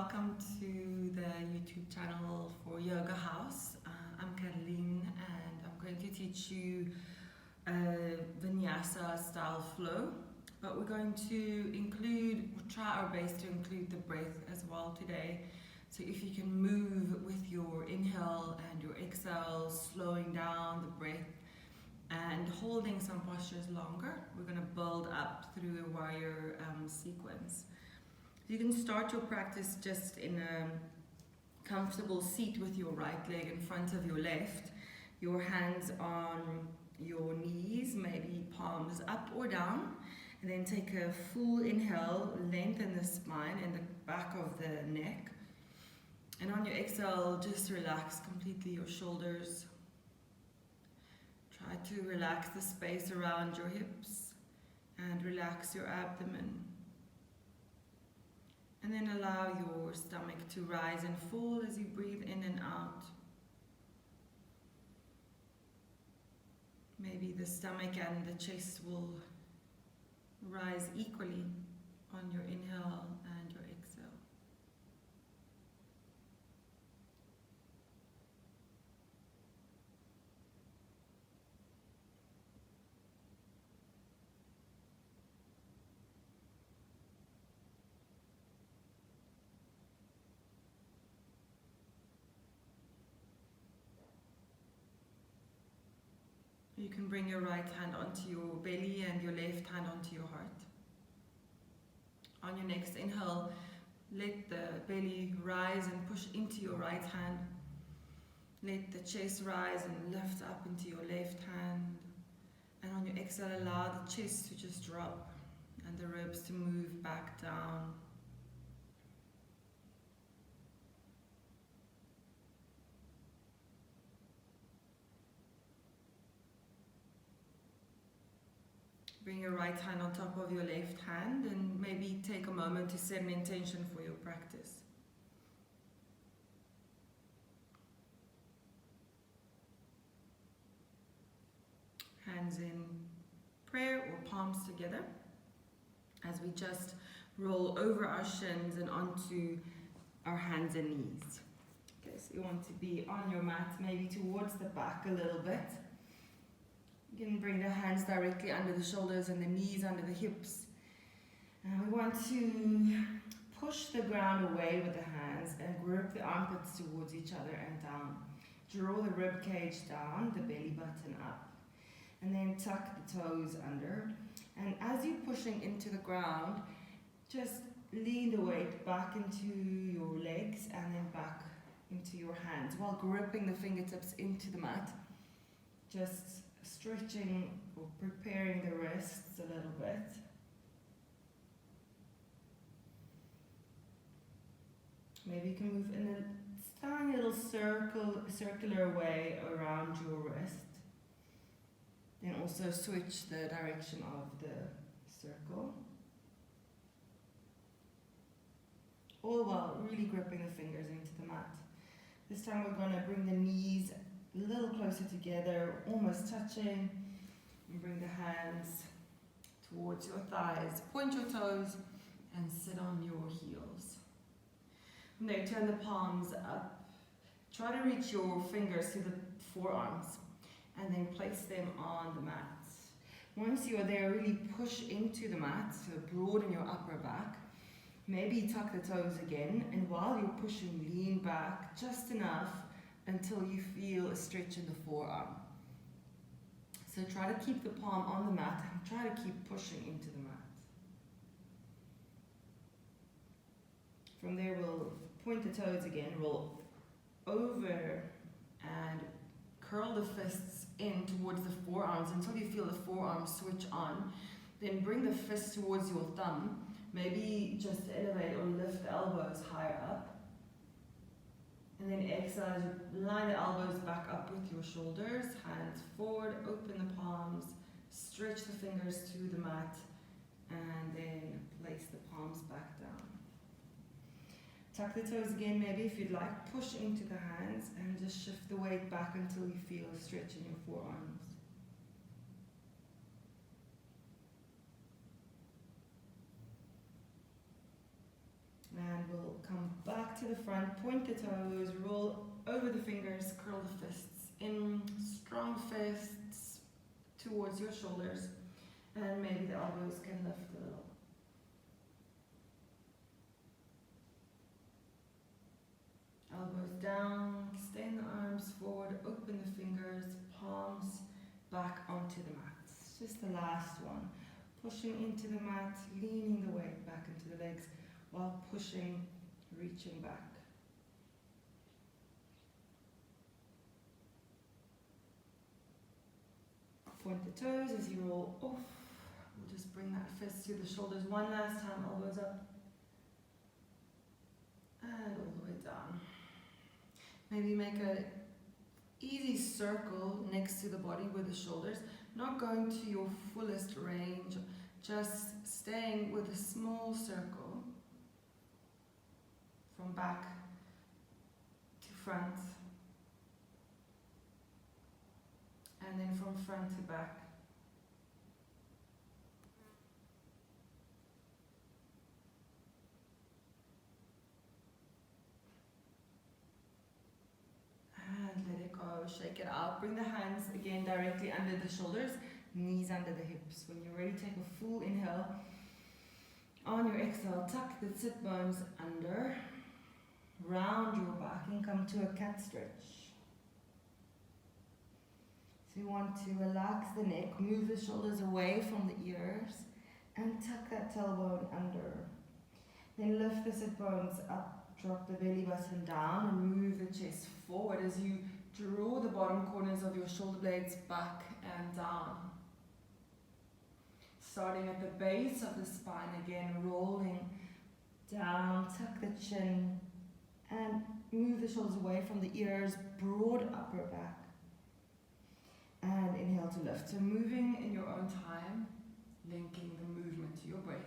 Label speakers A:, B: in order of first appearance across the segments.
A: welcome to the YouTube channel for Yoga House. I'm Caroline and I'm going to teach you Vinyasa style flow, but we're going to try our best to include the breath as well today. So if you can move with your inhale and your exhale, slowing down the breath and holding some postures longer, we're going to build up through a warrior sequence. You can start your practice just in a comfortable seat with your right leg in front of your left, your hands on your knees, maybe palms up or down, and then take a full inhale, lengthen the spine and the back of the neck, and on your exhale just relax completely your shoulders. Try to relax the space around your hips and relax your abdomen. And then allow your stomach to rise and fall as you breathe in and out. Maybe the stomach and the chest will rise equally on your inhale and your exhale. You can bring your right hand onto your belly and your left hand onto your heart. On your next inhale, let the belly rise and push into your right hand. Let the chest rise and lift up into your left hand. And on your exhale, allow the chest to just drop and the ribs to move back down. Bring your right hand on top of your left hand and maybe take a moment to set an intention for your practice. Hands in prayer or palms together as we just roll over our shins and onto our hands and knees. Okay, so you want to be on your mat, maybe towards the back a little bit. You can bring the hands directly under the shoulders and the knees under the hips. And we want to push the ground away with the hands and grip the armpits towards each other and down. Draw the rib cage down, the belly button up. And then tuck the toes under. And as you're pushing into the ground, just lean the weight back into your legs and then back into your hands while gripping the fingertips into the mat. Just stretching or preparing the wrists a little bit. Maybe you can move in a tiny little circular way around your wrist. Then also switch the direction of the circle. All while really gripping the fingers into the mat. This time we're going to bring the knees a little closer together, almost touching, and bring the hands towards your thighs. Point your toes and sit on your heels. From there, turn the palms up. Try to reach your fingers to the forearms and then place them on the mat. Once you are there, really push into the mat, so broaden your upper back. Maybe tuck the toes again, and while you're pushing, lean back just enough until you feel a stretch in the forearm. So try to keep the palm on the mat and try to keep pushing into the mat. From there we'll point the toes again, roll over and curl the fists in towards the forearms until you feel the forearms switch on. Then bring the fist towards your thumb. Maybe just elevate or lift the elbows higher up. And then exhale as you line the elbows back up with your shoulders, hands forward, open the palms, stretch the fingers to the mat, and then place the palms back down. Tuck the toes again, maybe if you'd like, push into the hands and just shift the weight back until you feel a stretch in your forearms. And we'll come back to the front, point the toes, roll over the fingers, curl the fists in, strong fists towards your shoulders, and maybe the elbows can lift a little. Elbows down, extend the arms forward, open the fingers, palms back onto the mat. Just the last one. Pushing into the mat, leaning the weight back into the legs while pushing, reaching back. Point the toes as you roll off. We'll just bring that fist to the shoulders one last time, elbows up. And all the way down. Maybe make an easy circle next to the body with the shoulders, not going to your fullest range, just staying with a small circle from back to front, and then from front to back. And let it go, shake it out. Bring the hands again directly under the shoulders, knees under the hips. When you're ready, take a full inhale. On your exhale, tuck the sit bones under, round your back and come to a cat stretch. So you want to relax the neck, move the shoulders away from the ears and tuck that tailbone under. Then lift the sit bones up, drop the belly button down and move the chest forward as you draw the bottom corners of your shoulder blades back and down. Starting at the base of the spine again, rolling down, tuck the chin and move the shoulders away from the ears, broad upper back. And inhale to lift. So moving in your own time, linking the movement to your breath.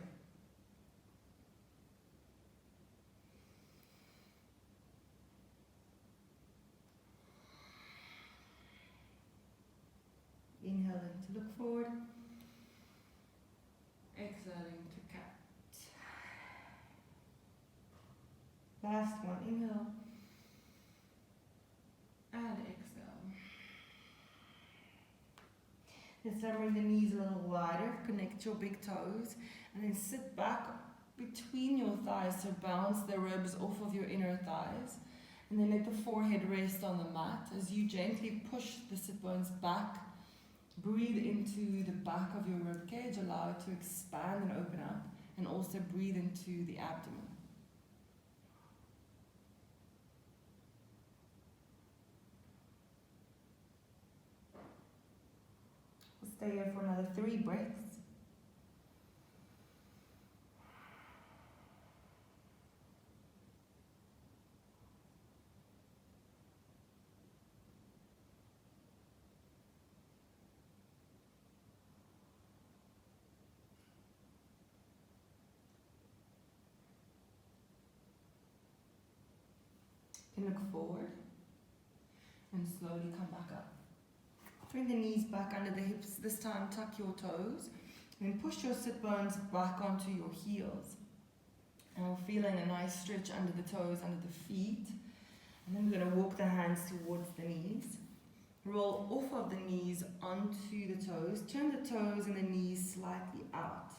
A: Inhaling to look forward. Exhaling to cat. Last one, inhale. And exhale. This time bring the knees a little wider, connect your big toes, and then sit back between your thighs, so bounce the ribs off of your inner thighs. And then let the forehead rest on the mat as you gently push the sit bones back. Breathe into the back of your rib cage, allow it to expand and open up, and also breathe into the abdomen. We'll stay here for another 3 breaths. You can look forward and slowly come back up. Bring the knees back under the hips. This time tuck your toes and push your sit bones back onto your heels. And we're feeling a nice stretch under the toes, under the feet. And then we're going to walk the hands towards the knees. Roll off of the knees onto the toes. Turn the toes and the knees slightly out.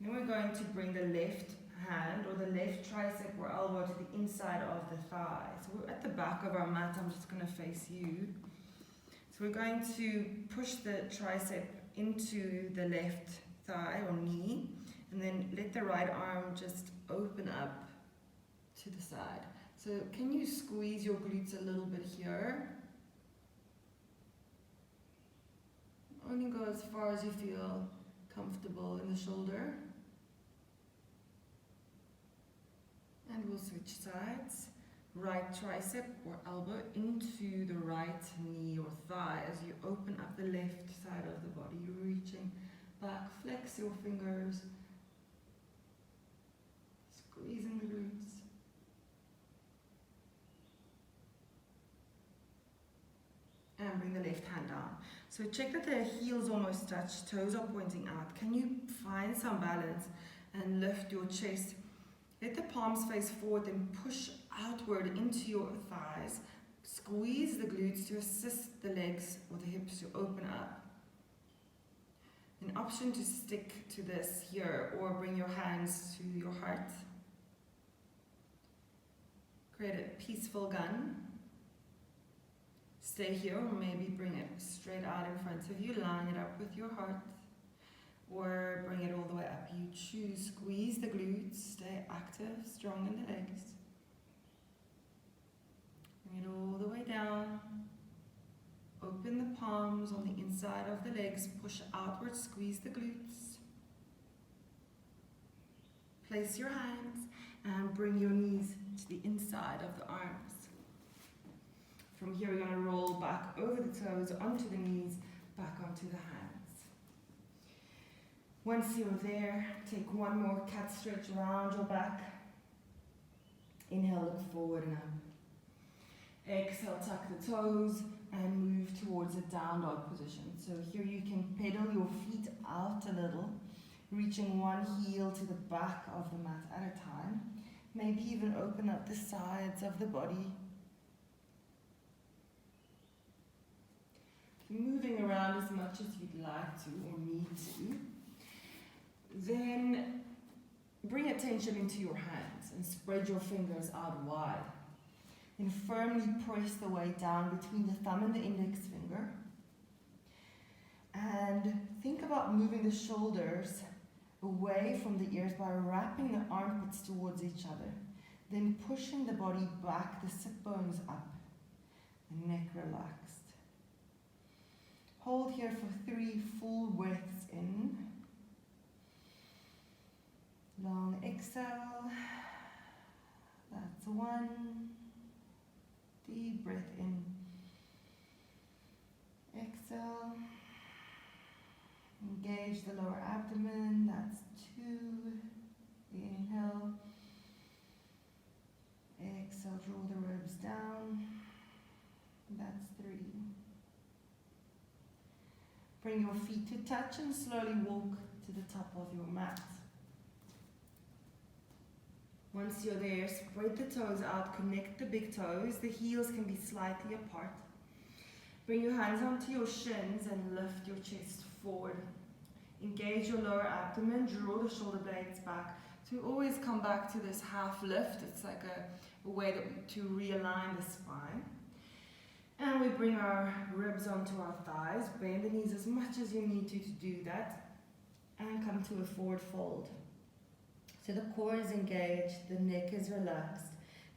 A: Then we're going to bring the left hand or the left tricep or elbow to the inside of the thigh. So we're at the back of our mat. I'm just going to face you. So we're going to push the tricep into the left thigh or knee, and then let the right arm just open up to the side. So can you squeeze your glutes a little bit here? Only go as far as you feel comfortable in the shoulder. And we'll switch sides. Right tricep or elbow into the right knee or thigh as you open up the left side of the body. You're reaching back, flex your fingers, squeezing the glutes. And bring the left hand down. So check that the heels almost touch, toes are pointing out. Can you find some balance and lift your chest Let the palms face forward and push outward into your thighs. Squeeze the glutes to assist the legs or the hips to open up. An option to stick to this here or bring your hands to your heart. Create a peaceful gun. Stay here or maybe bring it straight out in front of you. Line it up with your heart. Or bring it all the way up. You choose. Squeeze the glutes. Stay active, strong in the legs. Bring it all the way down. Open the palms on the inside of the legs. Push outward. Squeeze the glutes. Place your hands and bring your knees to the inside of the arms. From here, we're going to roll back over the toes, onto the knees, back onto the hands. Once you're there, take one more cat stretch around your back. Inhale, look forward and up. Exhale, tuck the toes and move towards a down dog position. So here you can pedal your feet out a little, reaching one heel to the back of the mat at a time. Maybe even open up the sides of the body. Moving around as much as you'd like to or need to. Then bring attention into your hands and spread your fingers out wide. Then firmly press the weight down between the thumb and the index finger. And think about moving the shoulders away from the ears by wrapping the armpits towards each other. Then pushing the body back, the sit bones up, the neck relaxed. Hold here for 3 full breaths in. Long exhale. That's 1. Deep breath in. Exhale. Engage the lower abdomen. That's 2. Inhale. Exhale, draw the ribs down. That's 3. Bring your feet to touch and slowly walk to the top of your mat. Once you're there, spread the toes out, connect the big toes. The heels can be slightly apart. Bring your hands onto your shins and lift your chest forward. Engage your lower abdomen, draw the shoulder blades back. So we always come back to this half lift. It's like a way to realign the spine. And we bring our ribs onto our thighs. Bend the knees as much as you need to do that. And come to a forward fold. So the core is engaged, the neck is relaxed,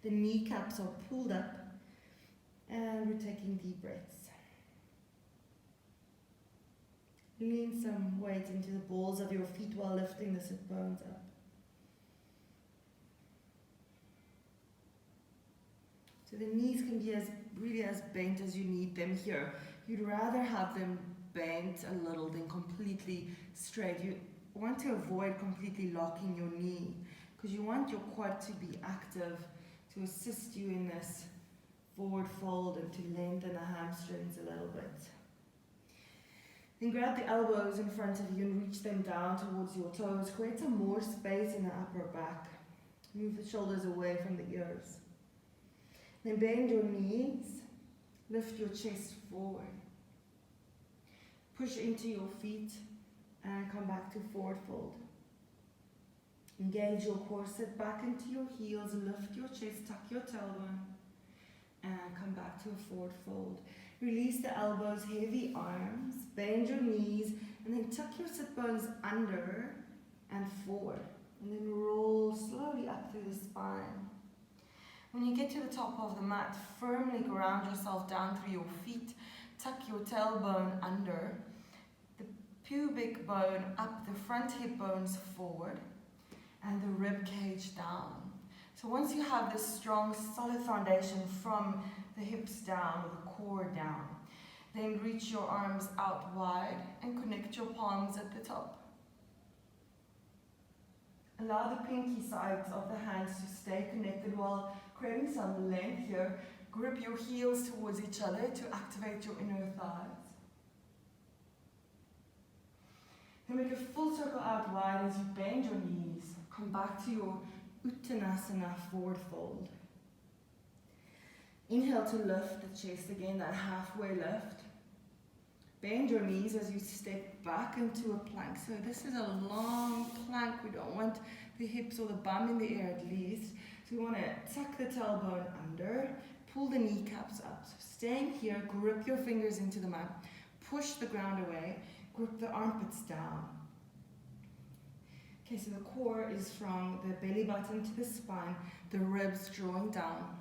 A: the kneecaps are pulled up, and we're taking deep breaths. Lean some weight into the balls of your feet while lifting the sit bones up. So the knees can be really as bent as you need them here. You'd rather have them bent a little than completely straight. You want to avoid completely locking your knee because you want your quad to be active to assist you in this forward fold and to lengthen the hamstrings a little bit. Then grab the elbows in front of you and reach them down towards your toes. Create some more space in the upper back. Move the shoulders away from the ears. Then bend your knees. Lift your chest forward. Push into your feet and come back to forward fold. Engage your core, sit back into your heels, lift your chest, tuck your tailbone, and come back to a forward fold. Release the elbows, heavy arms, bend your knees, and then tuck your sit bones under and forward. And then roll slowly up through the spine. When you get to the top of the mat, firmly ground yourself down through your feet, tuck your tailbone under, the pubic bone up, the front hip bones forward, and the rib cage down. So once you have this strong, solid foundation from the hips down, the core down, then reach your arms out wide and connect your palms at the top. Allow the pinky sides of the hands to stay connected while creating some length here. Grip your heels towards each other to activate your inner thighs. Then make a full circle out wide as you bend your knees. Come back to your Uttanasana, forward fold. Inhale to lift the chest again, that halfway lift. Bend your knees as you step back into a plank. So this is a long plank. We don't want the hips or the bum in the air at least. So we want to tuck the tailbone under, pull the kneecaps up. So staying here, grip your fingers into the mat, push the ground away, grip the armpits down. Okay, so the core is from the belly button to the spine, the ribs drawing down.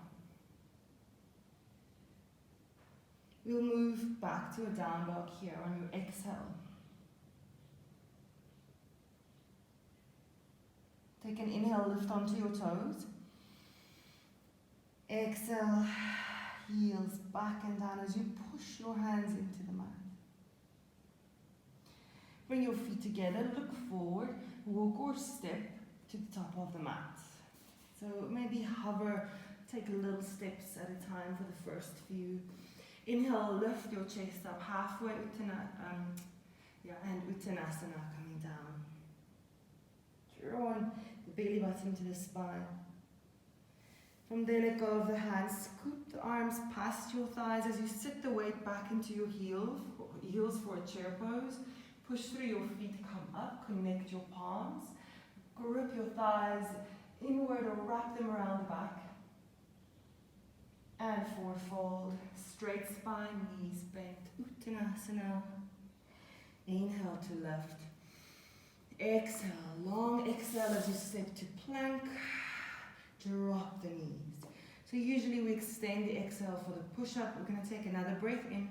A: We'll move back to a down dog here on your exhale. Take an inhale, lift onto your toes. Exhale, heels back and down as you push your hands into the mat. Bring your feet together, look forward, walk or step to the top of the mat. So maybe hover, take little steps at a time for the first few. Inhale, lift your chest up halfway, and Uttanasana coming down. Drawing the belly button to the spine. From there, let go of the hands, scoop the arms past your thighs as you sit the weight back into your heels for a chair pose. Push through your feet, come up, connect your palms. Grip your thighs inward or wrap them around the back. And forward fold, straight spine, knees bent, Uttanasana. Inhale to lift. Exhale, long exhale as you step to plank. Drop the knees. So usually we extend the exhale for the push-up. We're going to take another breath in.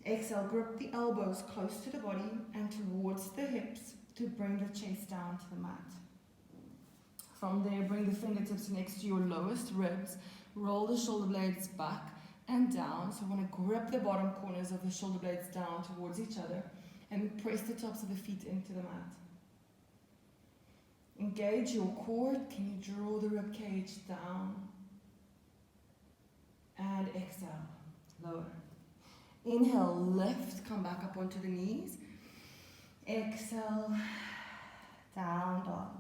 A: Exhale, grip the elbows close to the body and towards the hips to bring the chest down to the mat. From there, bring the fingertips next to your lowest ribs. Roll the shoulder blades back and down. So I want to grip the bottom corners of the shoulder blades down towards each other and press the tops of the feet into the mat. Engage your core. Can you draw the rib cage down? And exhale, lower. Inhale, lift, come back up onto the knees. Exhale, down dog.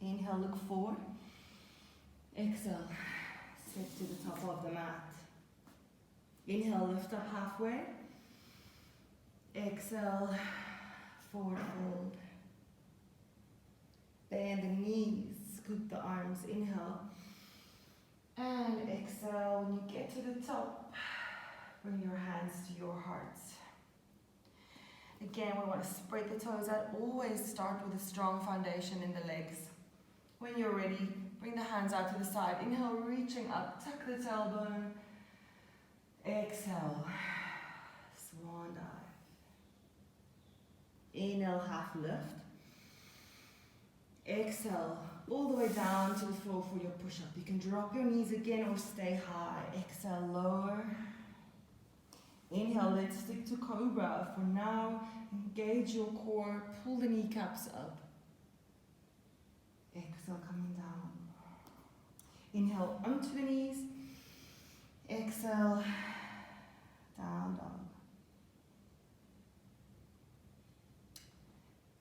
A: Inhale, look forward. Exhale, step to the top of the mat. Inhale, lift up halfway. Exhale, forward fold. Bend the knees, scoop the arms. Inhale. And exhale. When you get to the top, bring your hands to your hearts. Again, we want to spread the toes out. Always start with a strong foundation in the legs. When you're ready, bring the hands out to the side. Inhale, reaching up, tuck the tailbone. Exhale, swan dive. Inhale, half lift. Exhale, all the way down to the floor for your push-up. You can drop your knees again or stay high. Exhale, lower. Inhale, let's stick to cobra. For now, engage your core, pull the kneecaps up. Exhale, coming down. Inhale, onto the knees. Exhale, down dog.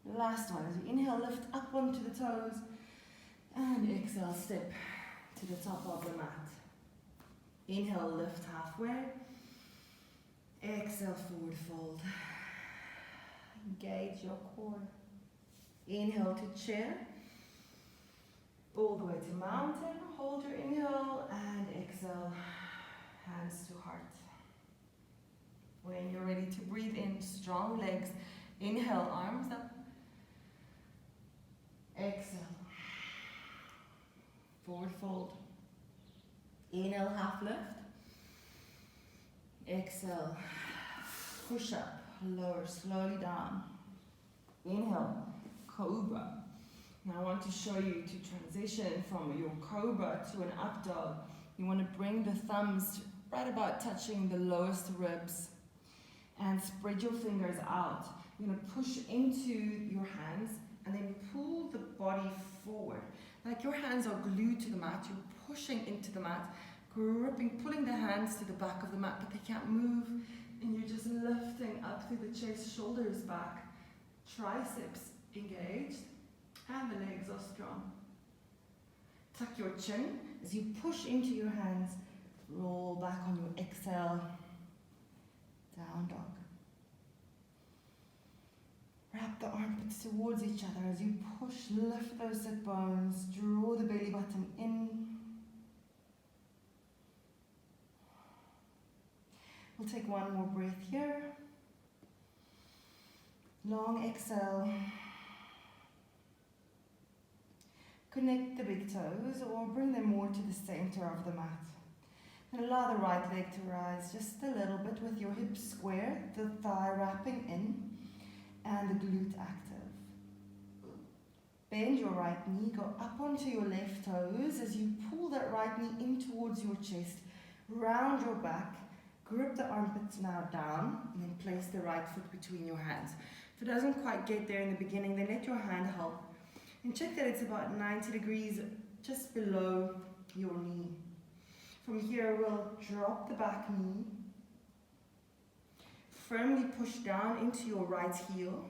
A: Last one, as you inhale, lift up onto the toes. And exhale, step to the top of the mat. Inhale, lift halfway. Exhale, forward fold. Engage your core. Inhale to chair. All the way to mountain. Hold your inhale and exhale. Hands to heart. When you're ready to breathe in, strong legs. Inhale, arms up. Exhale. Forward fold. Inhale, half lift. Exhale. Push up. Lower slowly down. Inhale. Cobra. Now I want to show you to transition from your cobra to an up dog. You want to bring the thumbs right about touching the lowest ribs and spread your fingers out. You're going to push into your hands and then pull the body forward. Like your hands are glued to the mat, you're pushing into the mat, gripping, pulling the hands to the back of the mat, but they can't move, and you're just lifting up through the chest, shoulders back, triceps engaged. And the legs are strong. Tuck your chin as you push into your hands. Roll back on your exhale. Down dog. Wrap the armpits towards each other as you push, lift those sit bones, draw the belly button in. We'll take one more breath here. Long exhale. Connect the big toes or bring them more to the center of the mat. And allow the right leg to rise just a little bit with your hips square, the thigh wrapping in, and the glute active. Bend your right knee, go up onto your left toes as you pull that right knee in towards your chest, round your back, grip the armpits now down, and then place the right foot between your hands. If it doesn't quite get there in the beginning, then let your hand help. And check that it's about 90 degrees just below your knee. From here, we'll drop the back knee, firmly push down into your right heel,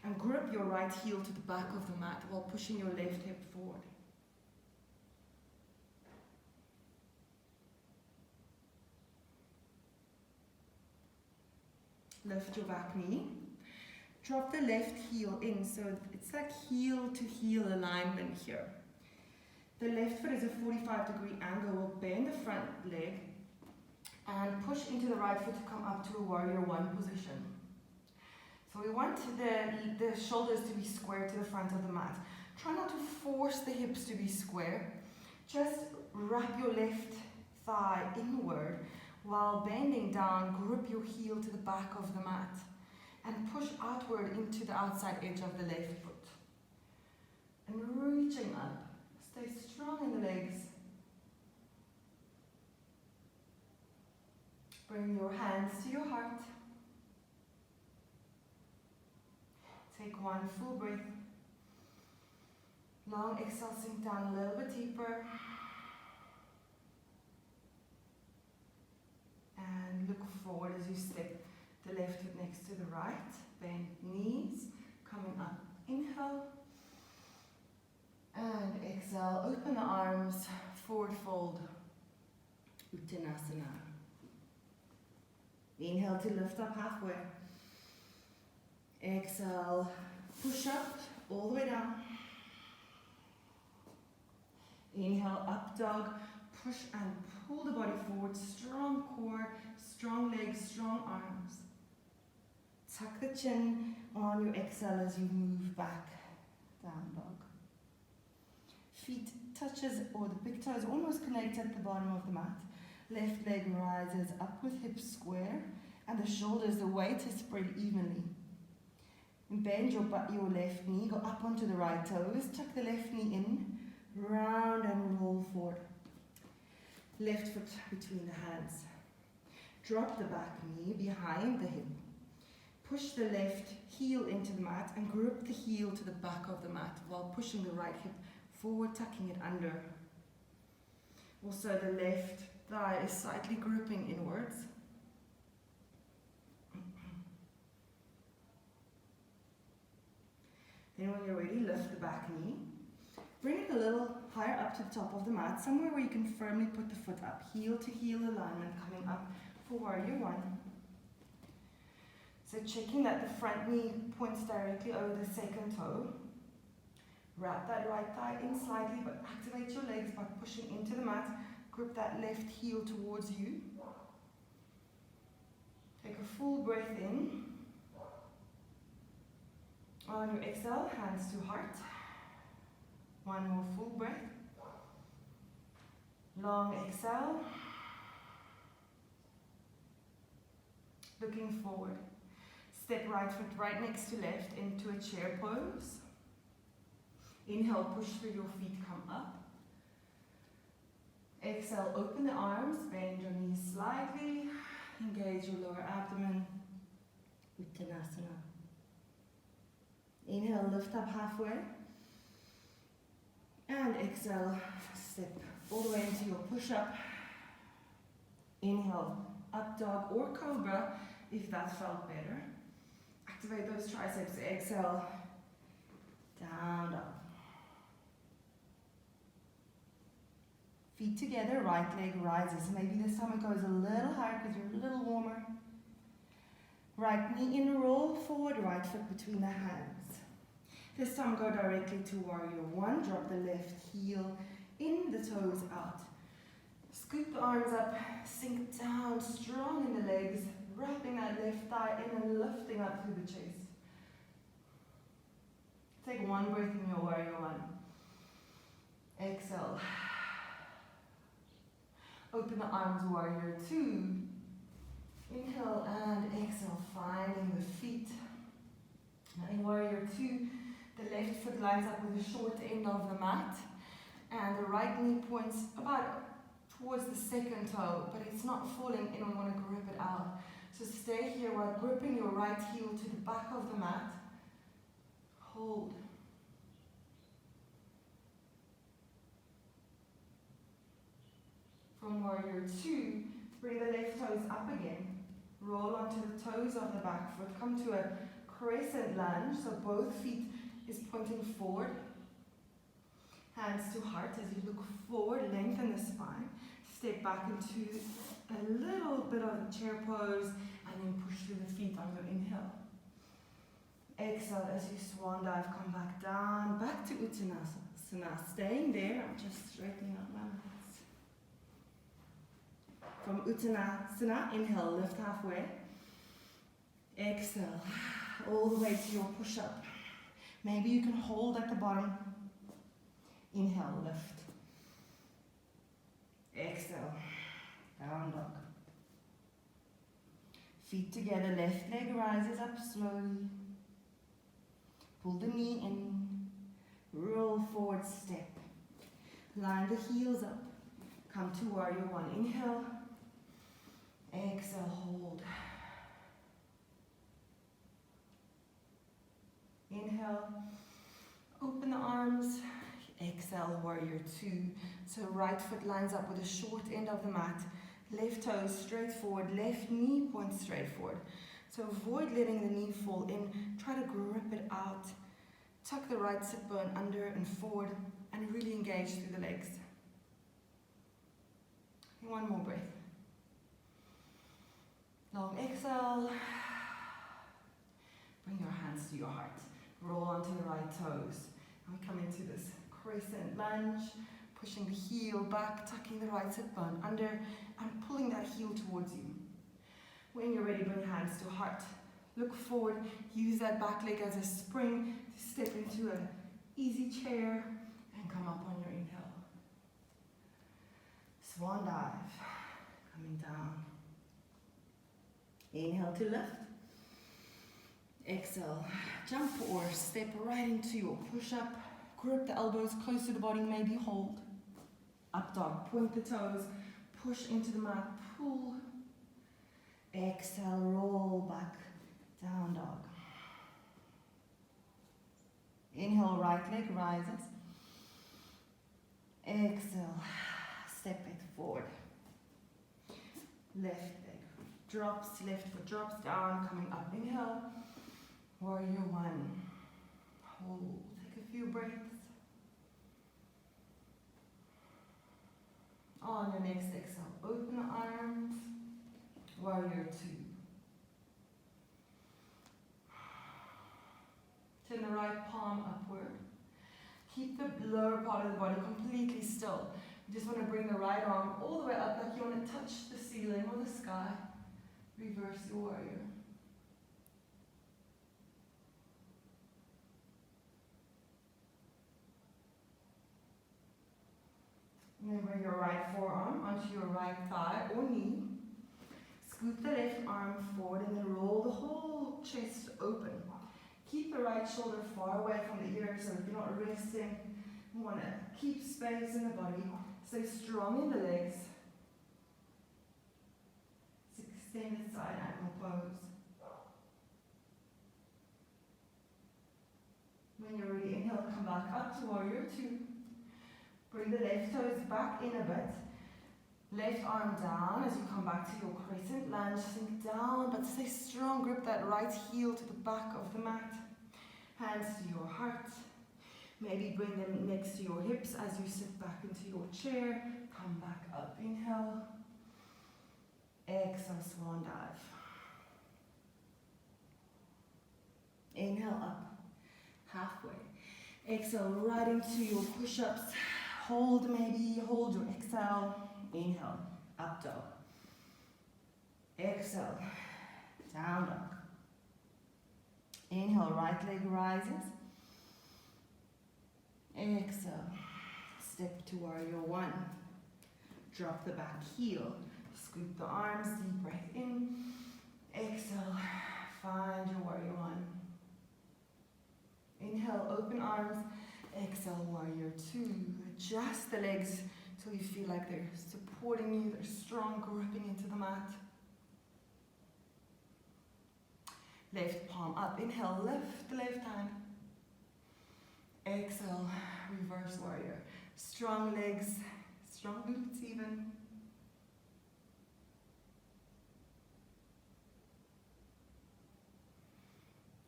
A: and grip your right heel to the back of the mat while pushing your left hip forward. Lift your back knee. Drop the left heel in, so it's like heel to heel alignment here. The left foot is a 45-degree angle. We'll bend the front leg and push into the right foot to come up to a warrior one position. So we want the shoulders to be square to the front of the mat. Try not to force the hips to be square. Just wrap your left thigh inward while bending down, grip your heel to the back of the mat and push outward into the outside edge of the left foot. And reaching up. Stay strong in the legs. Bring your hands to your heart. Take one full breath. Long exhale, sink down a little bit deeper. And look forward as you step the left foot next to the right. Bend knees, coming up. Inhale. And exhale, open the arms, forward fold, Uttanasana. Inhale to lift up halfway. Exhale, push up all the way down. Inhale, up dog, push and pull the body forward, strong core, strong legs, strong arms. Tuck the chin on your exhale as you move back, down dog. Feet touches or the big toes almost connect at the bottom of the mat. Left leg rises up with hips square and the shoulders, the weight is spread evenly. And bend your left knee, go up onto the right toes, tuck the left knee in, round and roll forward. Left foot between the hands. Drop the back knee behind the hip. Push the left heel into the mat and grip the heel to the back of the mat while pushing the right hip forward, tucking it under. Also, the left thigh is slightly gripping inwards. Then when you're ready, lift the back knee. Bring it a little higher up to the top of the mat, somewhere where you can firmly put the foot up. Heel to heel alignment coming up for warrior one. So checking that the front knee points directly over the second toe. Wrap that right thigh in slightly, but activate your legs by pushing into the mat. Grip that left heel towards you. Take a full breath in. On your exhale, hands to heart. One more full breath. Long exhale. Looking forward. Step right foot right next to left into a chair pose. Inhale, push through your feet, come up. Exhale, open the arms, bend your knees slightly. Engage your lower abdomen. Uttanasana. Inhale, lift up halfway. And exhale, step all the way into your push-up. Inhale, up dog or cobra if that felt better. Activate those triceps. Exhale, down dog. Feet together, right leg rises. Maybe this time it goes a little higher because you're a little warmer. Right knee in, roll forward, right foot between the hands. This time go directly to warrior one. Drop the left heel in, the toes out. Scoop the arms up, sink down, strong in the legs, wrapping that left thigh in and lifting up through the chest. Take one breath in your warrior one. Exhale. Open the arms, warrior two. Inhale and exhale, finding the feet. Now in warrior two, the left foot lines up with the short end of the mat, and the right knee points about towards the second toe, but it's not falling in. We want to grip it out. So stay here while gripping your right heel to the back of the mat. Hold. From warrior two, bring the left toes up again. Roll onto the toes of the back foot. Come to a crescent lunge, so both feet is pointing forward. Hands to heart as you look forward, lengthen the spine. Step back into a little bit of a chair pose and then push through the feet on your inhale. Exhale as you swan dive, come back down, back to Uttanasana. Staying there, I'm just straightening out my legs. From Uttanasana, inhale, lift halfway. Exhale, all the way to your push-up. Maybe you can hold at the bottom. Inhale, lift. Exhale, down dog. Feet together, left leg rises up slowly. Pull the knee in. Roll forward, step. Line the heels up. Come to warrior one. Inhale. Exhale, hold. Inhale. Open the arms. Exhale, warrior two. So right foot lines up with the short end of the mat. Left toes straight forward. Left knee points straight forward. So avoid letting the knee fall in. Try to grip it out. Tuck the right sit bone under and forward and really engage through the legs. One more breath. Long exhale. Bring your hands to your heart. Roll onto the right toes. And we come into this crescent lunge, pushing the heel back, tucking the right sit bone under, and pulling that heel towards you. When you're ready, bring hands to heart. Look forward. Use that back leg as a spring to step into an easy chair and come up on your inhale. Swan dive. Coming down. Inhale to lift. Exhale. Jump or step right into your push-up. Grip the elbows close to the body, maybe hold. Up dog. Point the toes. Push into the mat. Pull. Exhale. Roll back. Down dog. Inhale, right leg rises. Exhale, step it forward. Left leg drops, left foot drops down, coming up. Inhale, warrior one. Hold, take a few breaths. On your next exhale, open the arms, warrior two. Turn the right palm upward. Keep the lower part of the body completely still. You just want to bring the right arm all the way up like you want to touch the ceiling or the sky. Reverse your warrior. And then bring your right forearm onto your right thigh or knee. Scoop the left arm forward and then roll the whole chest open. Keep the right shoulder far away from the ear so that you're not resting. You want to keep space in the body. Stay strong in the legs. Extended side angle pose. When you're ready, inhale, come back up to warrior two. Bring the left toes back in a bit. Left arm down as you come back to your crescent lunge. Sink down, but stay strong. Grip that right heel to the back of the mat. Hands to your heart. Maybe bring them next to your hips as you sit back into your chair. Come back up, inhale. Exhale, swan dive. Inhale up, halfway. Exhale right into your push-ups. Hold your exhale. Inhale, up dog. Exhale, down dog. Inhale, right leg rises. Exhale, step to warrior one. Drop the back heel. Scoop the arms, deep breath in. Exhale, find your warrior one. Inhale, open arms. Exhale, warrior two. Adjust the legs till you feel like they're supporting you, they're strong, gripping into the mat. Left palm up. Inhale, lift the left hand. Exhale, reverse warrior. Strong legs, strong glutes even.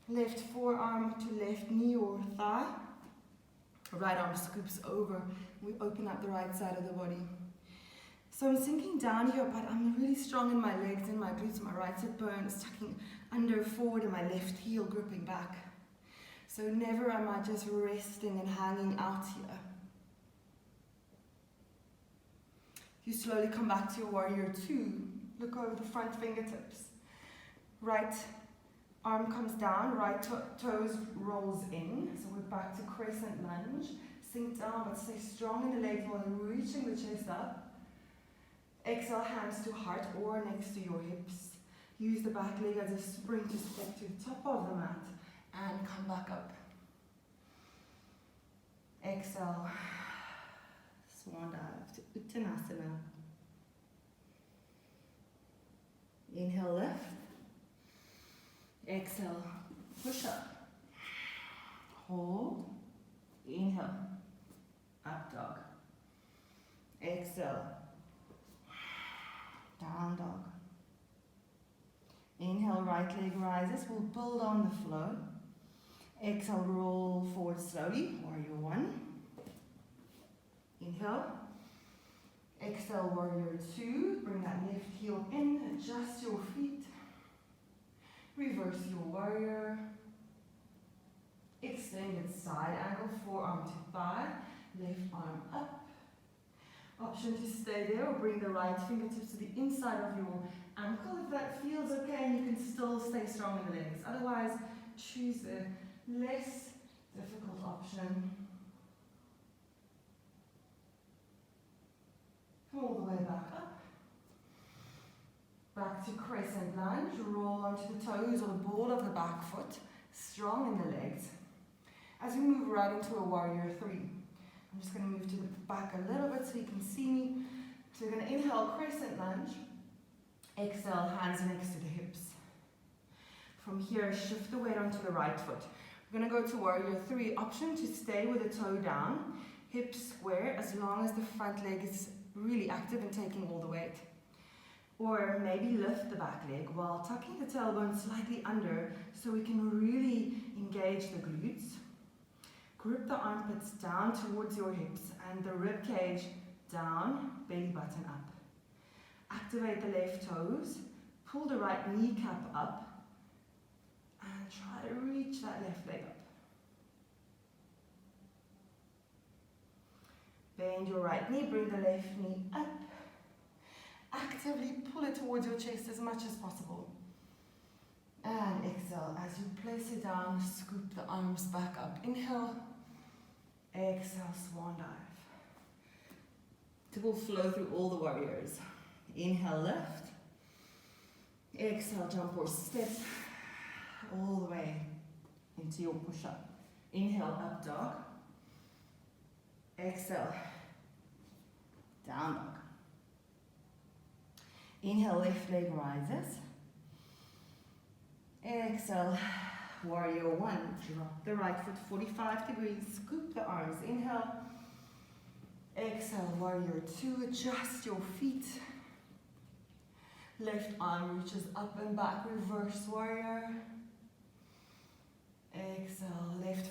A: Left forearm to left knee or thigh. Right arm scoops over. We open up the right side of the body. So I'm sinking down here, but I'm really strong in my legs and my glutes. My right hip bone is tucking under forward and my left heel gripping back. So never am I just resting and hanging out here. You slowly come back to your warrior two. Look over the front fingertips. Right arm comes down, right toes rolls in. So we're back to crescent lunge. Sink down, but stay strong in the legs while you're reaching the chest up. Exhale, hands to heart or next to your hips. Use the back leg as a spring to step to the top of the mat and come back up. Exhale, swan dive to Uttanasana. Inhale, lift. Exhale, push up. Hold. Inhale, up dog. Exhale, down dog. Inhale, right leg rises. We'll build on the flow. Exhale, roll forward slowly, warrior one. Inhale. Exhale, warrior two. Bring that left heel in, adjust your feet. Reverse your warrior. Extended side angle, forearm to thigh, left arm up. Option to stay there or bring the right fingertips to the inside of your ankle if that feels okay and you can still stay strong in the legs. Otherwise, choose the less difficult option. Come all the way back up. Back to crescent lunge. Roll onto the toes or the ball of the back foot. Strong in the legs. As we move right into a warrior three. I'm just going to move to the back a little bit so you can see me. So we're going to inhale, crescent lunge. Exhale, hands next to the hips. From here, shift the weight onto the right foot. We're going to go to warrior three. Option to stay with the toe down, hips square, as long as the front leg is really active and taking all the weight. Or maybe lift the back leg while tucking the tailbone slightly under so we can really engage the glutes. Grip the armpits down towards your hips and the rib cage down, belly button up. Activate the left toes, pull the right kneecap up, and try to reach that left leg up. Bend your right knee, bring the left knee up. Actively pull it towards your chest as much as possible. And exhale, as you place it down, scoop the arms back up. Inhale, exhale, swan dive. It will flow through all the warriors. Inhale, lift. Exhale, jump or step all the way into your push-up. Inhale, up dog. Exhale, down dog. Inhale, left leg rises. Exhale, warrior one. Drop the right foot 45 degrees. Scoop the arms. Inhale. Exhale, warrior two. Adjust your feet. Left arm reaches up and back. Reverse warrior. Exhale, left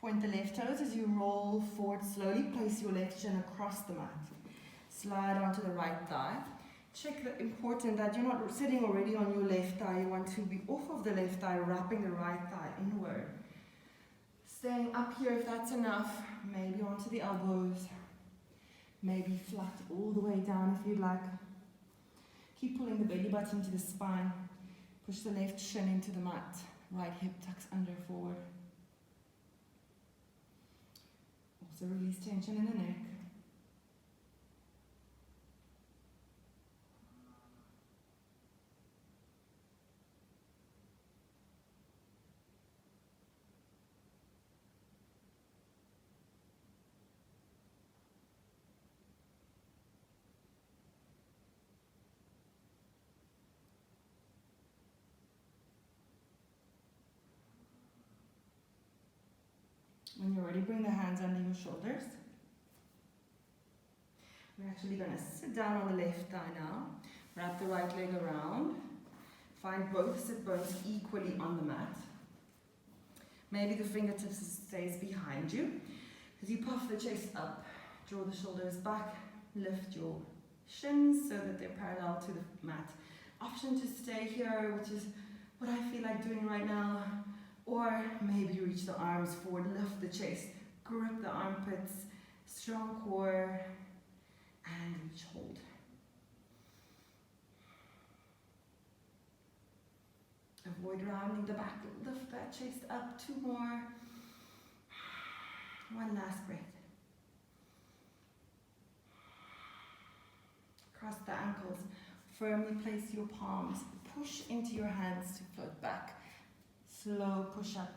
A: Point the left toes as you roll forward slowly. Place your left shin across the mat. Slide onto the right thigh. Check that important that you're not sitting already on your left thigh. You want to be off of the left thigh, wrapping the right thigh inward. Staying up here if that's enough. Maybe onto the elbows. Maybe flat all the way down if you'd like. Keep pulling the belly button to the spine. Push the left shin into the mat. Right hip tucks under forward. Also release tension in the neck. When you're ready, bring the hands under your shoulders. We're actually going to sit down on the left thigh now. Wrap the right leg around. Find both sit bones equally on the mat. Maybe the fingertips stays behind you. As you puff the chest up, draw the shoulders back, lift your shins so that they're parallel to the mat. Option to stay here, which is what I feel like doing right now. Or maybe reach the arms forward, lift the chest, grip the armpits, strong core, and reach, hold. Avoid rounding the back, lift that chest up, 2 more. One last breath. Cross the ankles, firmly place your palms, push into your hands to float back. Slow push up,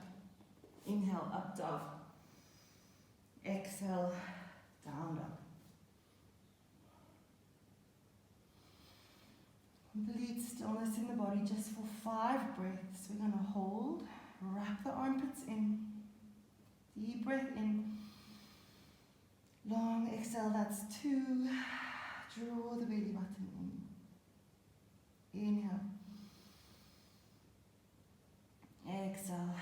A: inhale, up dog. Exhale, down dog. Complete stillness in the body just for 5 breaths. We're going to hold, wrap the armpits in, deep breath in, long exhale, that's 2, draw the belly button in, inhale, exhale,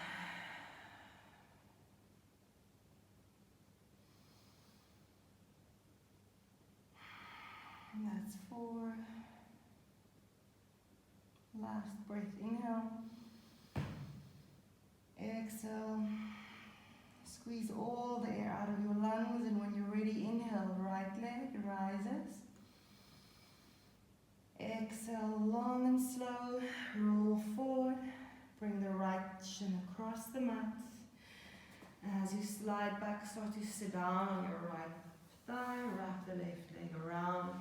A: and that's 4, last breath, inhale, exhale, squeeze all the air out of your lungs, and when you're ready, inhale, right leg rises, exhale, long and slow, roll forward, bring the right shin across the mat. As you slide back, start to sit down on your right thigh, wrap the left leg around.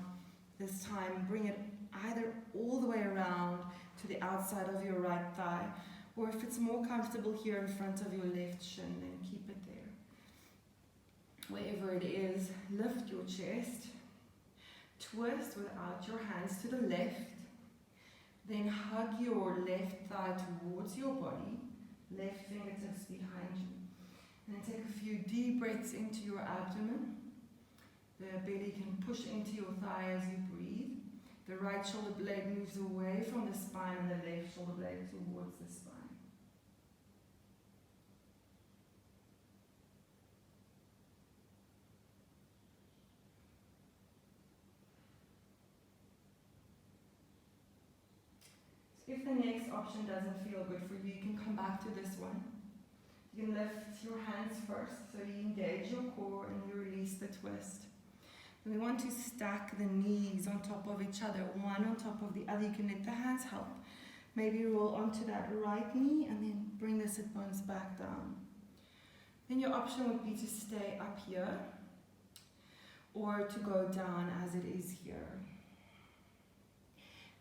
A: This time, bring it either all the way around to the outside of your right thigh, or if it's more comfortable here in front of your left shin, then keep it there. Wherever it is, lift your chest, twist without your hands to the left, then hug your left thigh towards your body, left fingertips behind you. And then take a few deep breaths into your abdomen. The belly can push into your thigh as you breathe. The right shoulder blade moves away from the spine and the left shoulder blade towards the spine. If the next option doesn't feel good for you, you can come back to this one. You can lift your hands first, so you engage your core and you release the twist. And we want to stack the knees on top of each other, one on top of the other. You can let the hands help. Maybe roll onto that right knee and then bring the sit bones back down. Then your option would be to stay up here or to go down as it is here.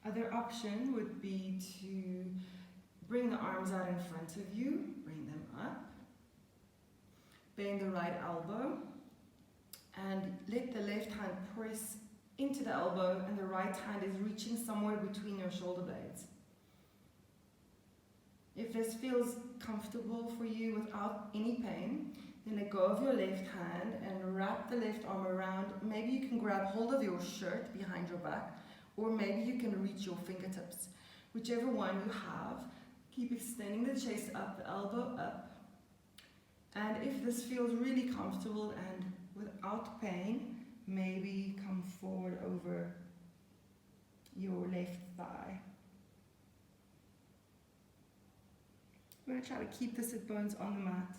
A: Other option would be to bring the arms out in front of you, bring them up, bend the right elbow, and let the left hand press into the elbow, and the right hand is reaching somewhere between your shoulder blades. If this feels comfortable for you without any pain, then let go of your left hand and wrap the left arm around. Maybe you can grab hold of your shirt behind your back, or maybe you can reach your fingertips. Whichever one you have, keep extending the chest up, the elbow up, And if this feels really comfortable and without pain, maybe come forward over your left thigh. We're going to try to keep the sit bones on the mat.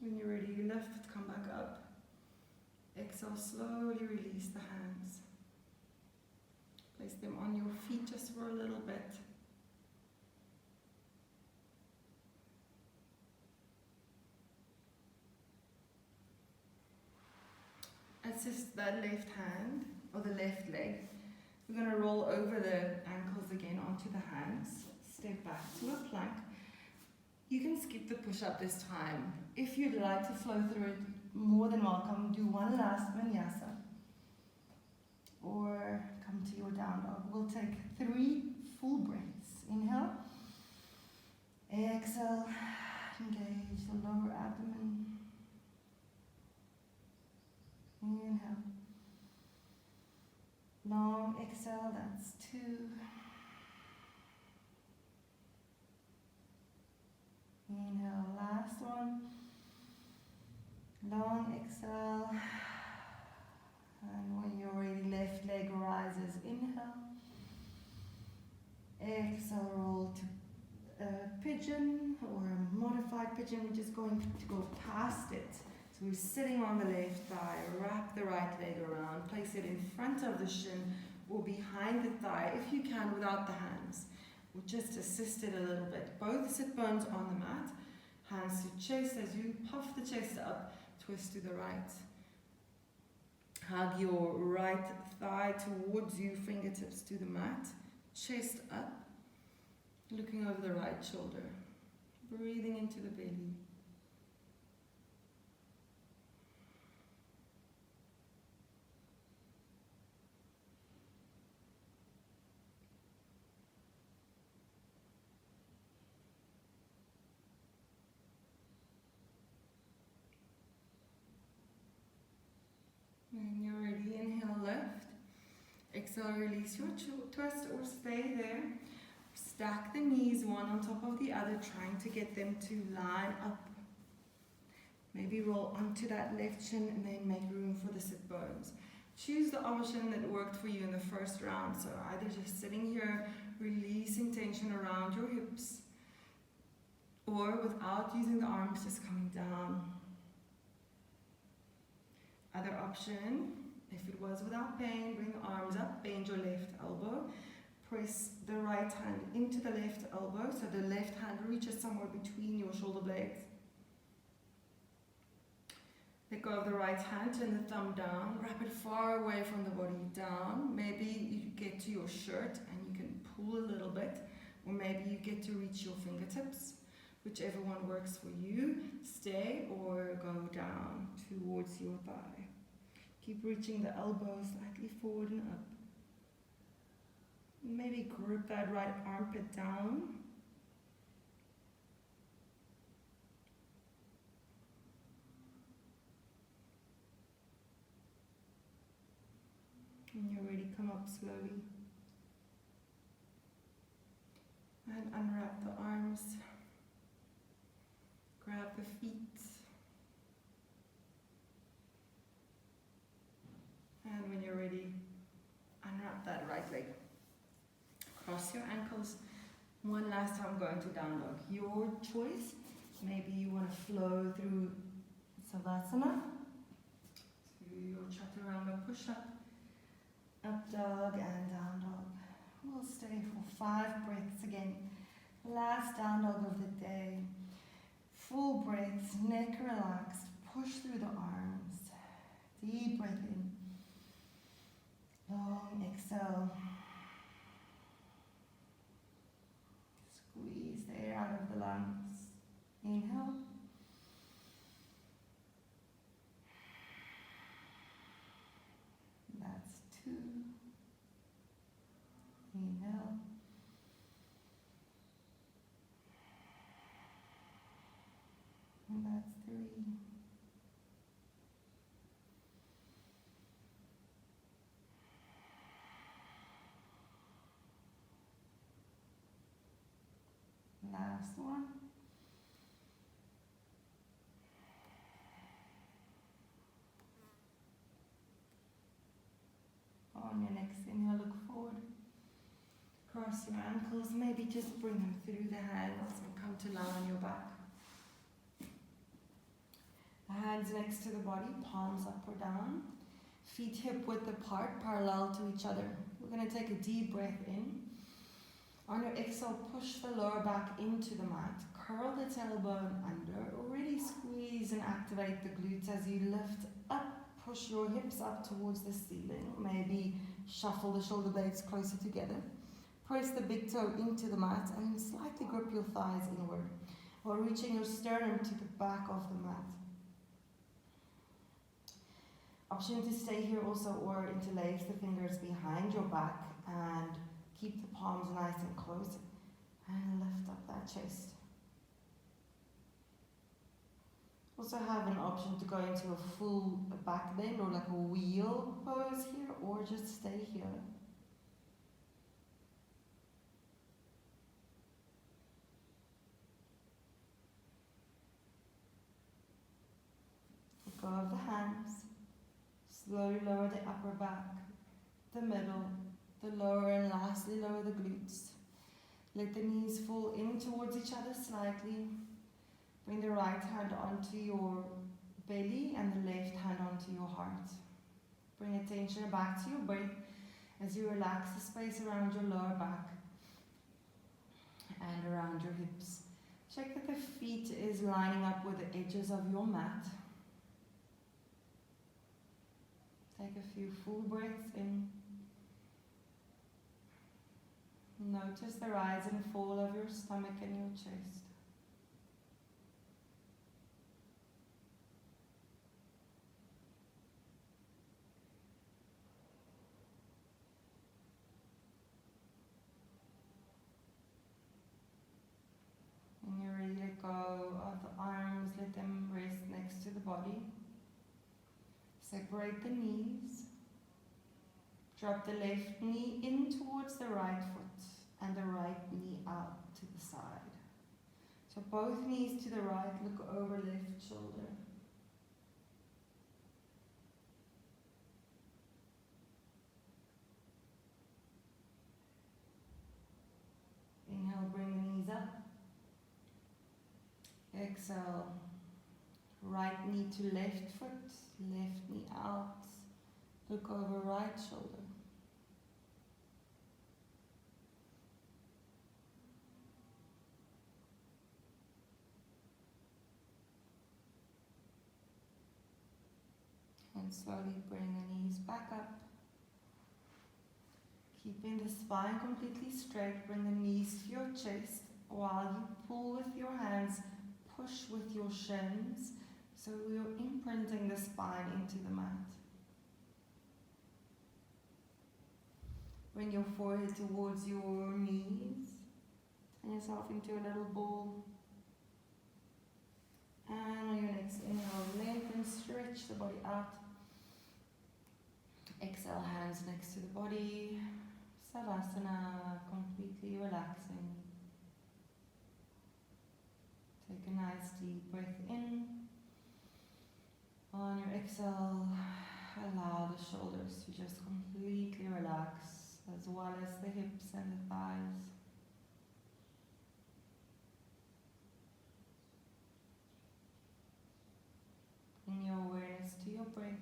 A: When you're ready, lift, come back up. Exhale, slowly release the hands. Place them on your feet just for a little bit. Assist that left hand, or the left leg. We're going to roll over the ankles again onto the hands. Step back to a plank. You can skip the push-up this time. If you'd like to flow through it, more than welcome. Do one last vinyasa. Or come to your down dog. We'll take 3 full breaths. Inhale. Exhale. Engage the lower abdomen. Inhale. Long exhale, that's 2. Inhale, last one. Long exhale. And when you're ready, left leg rises. Inhale. Exhale, roll to a pigeon or a modified pigeon. We're just going to go past it. So we're sitting on the left thigh, wrap the right leg around, place it in front of the shin or behind the thigh if you can without the hands. Or just assist it a little bit. Both sit bones on the mat, hands to chest. As you puff the chest up, twist to the right. Hug your right thigh towards you, fingertips to the mat, chest up, looking over the right shoulder, breathing into the belly. When you're ready, inhale, lift. Exhale, release your twist or stay there. Stack the knees one on top of the other, trying to get them to line up. Maybe roll onto that left shin and then make room for the sit bones. Choose the option that worked for you in the first round. So either just sitting here, releasing tension around your hips, or without using the arms, just coming down. Other option, if it was without pain, bring the arms up, bend your left elbow, press the right hand into the left elbow, so the left hand reaches somewhere between your shoulder blades. Let go of the right hand, turn the thumb down, wrap it far away from the body down. Maybe you get to your shirt and you can pull a little bit, or maybe you get to reach your fingertips. Whichever one works for you, stay or go down towards your thigh. Keep reaching the elbows slightly forward and up. Maybe grip that right armpit down. When you're ready, come up slowly. And unwrap the arms. Grab the feet. And when you're ready, unwrap that right leg. Cross your ankles. One last time going to down dog. Your choice. Maybe you want to flow through Savasana to your Chaturanga push-up, up dog and down dog. We'll stay for 5 breaths again. Last down dog of the day. Full breaths, neck relaxed, push through the arms. Deep breath in. Long exhale. Squeeze the air out of the lungs. Inhale. That's 2. Inhale. And that's 3. last one. On your next inhale, look forward. Cross your ankles, maybe just bring them through the hands and come to lie on your back. The hands next to the body, palms up or down. Feet hip width apart, parallel to each other. We're going to take a deep breath in. On your exhale, push the lower back into the mat. Curl the tailbone under. Really squeeze and activate the glutes as you lift up. Push your hips up towards the ceiling. Maybe shuffle the shoulder blades closer together. Press the big toe into the mat and slightly grip your thighs inward while reaching your sternum to the back of the mat. Option to stay here also, or interlace the fingers behind your back and keep the palms nice and close and lift up that chest. Also have an option to go into a full back bend or like a wheel pose here, or just stay here. Let go of the hands. Slowly lower the upper back, the middle, the lower, and lastly lower the glutes. Let the knees fall in towards each other slightly. Bring the right hand onto your belly and the left hand onto your heart. Bring attention back to your breath as you relax the space around your lower back and around your hips. Check that the feet is lining up with the edges of your mat. Take a few full breaths in. Notice the rise and fall of your stomach and your chest. When you're ready, let go of the arms, let them rest next to the body. Separate the knees. Drop the left knee in towards the right foot and the right knee out to the side. So both knees to the right, look over left shoulder. Inhale, bring the knees up. Exhale, right knee to left foot, left knee out. Look over right shoulder. And slowly bring the knees back up. Keeping the spine completely straight, bring the knees to your chest while you pull with your hands, push with your shins, so you're imprinting the spine into the mat. Bring your forehead towards your knees. Turn yourself into a little ball. And on your next inhale, lengthen, stretch the body out. Exhale, hands next to the body. Savasana, completely relaxing. Take a nice deep breath in. On your exhale, allow the shoulders to just completely relax, as well as the hips and the thighs. Bring your awareness to your breath.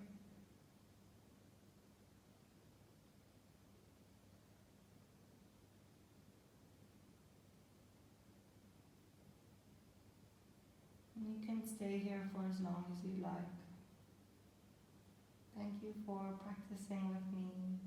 A: And you can stay here for as long as you like. Thank you for practicing with me.